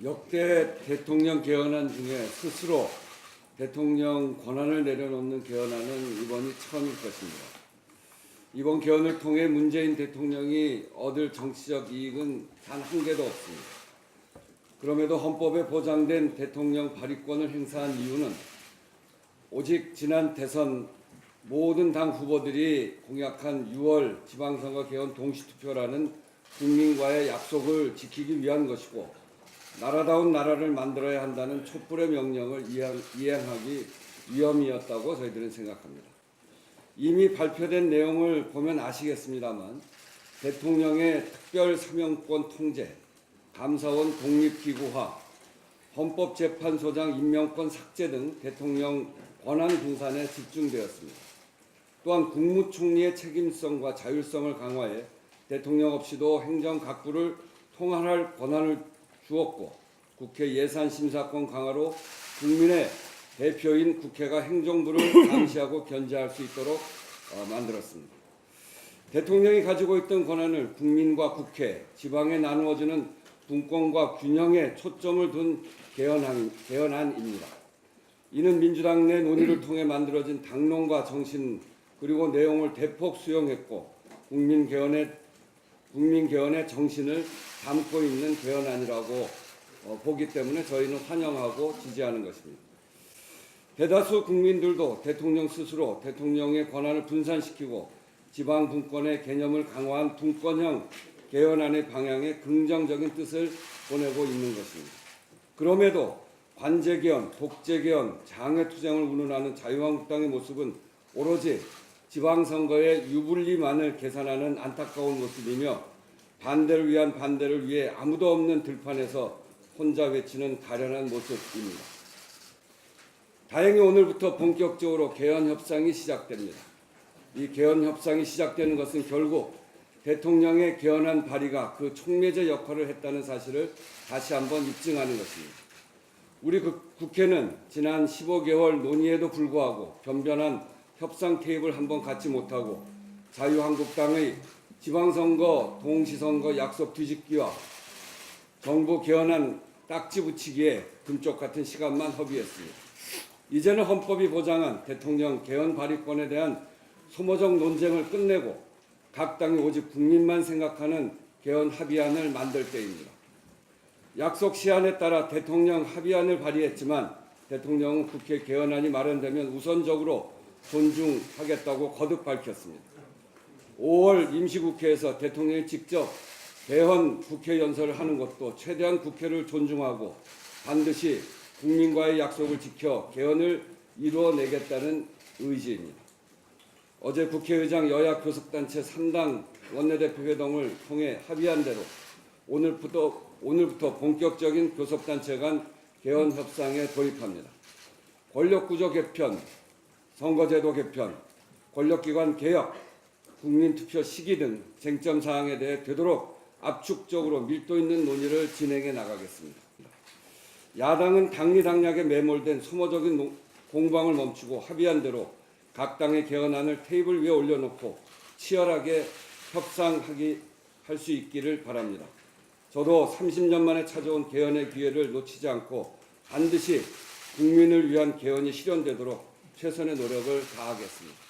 역대 대통령 개헌안 중에 스스로 대통령 권한을 내려놓는 개헌안은 이번이 처음일 것입니다. 이번 개헌을 통해 문재인 대통령이 얻을 정치적 이익은 단 한 개도 없습니다. 그럼에도 헌법에 보장된 대통령 발의권을 행사한 이유는 오직 지난 대선 모든 당 후보들이 공약한 6월 지방선거 개헌 동시투표라는 국민과의 약속을 지키기 위한 것이고, 나라다운 나라를 만들어야 한다는 촛불의 명령을 이행하기 위함이었다고 저희들은 생각합니다. 이미 발표된 내용을 보면 아시겠습니다만, 대통령의 특별 사명권 통제, 감사원 독립기구화, 헌법재판소장 임명권 삭제 등 대통령 권한 분산에 집중되었습니다. 또한 국무총리의 책임성과 자율성을 강화해 대통령 없이도 행정 각부를 통할할 권한을 주었고, 국회 예산심사권 강화로 국민의 대표인 국회가 행정부를 감시하고 견제할 수 있도록 만들었습니다. 대통령이 가지고 있던 권한을 국민과 국회, 지방에 나누어지는 분권과 균형에 초점을 둔 개헌안입니다. 이는 민주당 내 논의를 통해 만들어진 당론과 정신 그리고 내용을 대폭 수용했고, 국민 개헌의 정신을 담고 있는 개헌안이라고 보기 때문에 저희는 환영하고 지지하는 것입니다. 대다수 국민들도 대통령 스스로 대통령의 권한을 분산시키고 지방 분권의 개념을 강화한 분권형 개헌안의 방향에 긍정적인 뜻을 보내고 있는 것입니다. 그럼에도 관제개헌, 독재개헌, 장외투쟁을 운운하는 자유한국당의 모습은 오로지 지방선거의 유불리만을 계산하는 안타까운 모습이며, 반대를 위한 반대를 위해 아무도 없는 들판에서 혼자 외치는 가련한 모습입니다. 다행히 오늘부터 본격적으로 개헌 협상이 시작됩니다. 이 개헌 협상이 시작되는 것은 결국 대통령의 개헌안 발의가 그 촉매제 역할을 했다는 사실을 다시 한번 입증하는 것입니다. 우리 국회는 지난 15개월 논의에도 불구하고 변변한 협상 테이블 한번 갖지 못하고 자유한국당의 지방선거 동시선거 약속 뒤집기와 정부 개헌안 딱지 붙이기에 금쪽 같은 시간만 허비했습니다. 이제는 헌법이 보장한 대통령 개헌 발의권에 대한 소모적 논쟁을 끝내고 각 당이 오직 국민만 생각하는 개헌 합의안을 만들 때입니다. 약속 시한에 따라 대통령 합의안을 발의했지만 대통령은 국회 개헌안이 마련되면 우선적으로 존중하겠다고 거듭 밝혔습니다. 5월 임시국회에서 대통령이 직접 개헌 국회 연설을 하는 것도 최대한 국회를 존중하고 반드시 국민과의 약속을 지켜 개헌을 이루어내겠다는 의지입니다. 어제 국회의장 여야 교섭단체 3당 원내대표 회동을 통해 합의한 대로 오늘부터 본격적인 교섭단체 간 개헌 협상에 돌입합니다. 권력구조 개편, 선거제도 개편, 권력기관 개혁, 국민투표 시기 등 쟁점 사항에 대해 되도록 압축적으로 밀도 있는 논의를 진행해 나가겠습니다. 야당은 당리당략에 매몰된 소모적인 공방을 멈추고 합의한 대로 각 당의 개헌안을 테이블 위에 올려놓고 치열하게 협상할 수 있기를 바랍니다. 저도 30년 만에 찾아온 개헌의 기회를 놓치지 않고 반드시 국민을 위한 개헌이 실현되도록 최선의 노력을 다하겠습니다.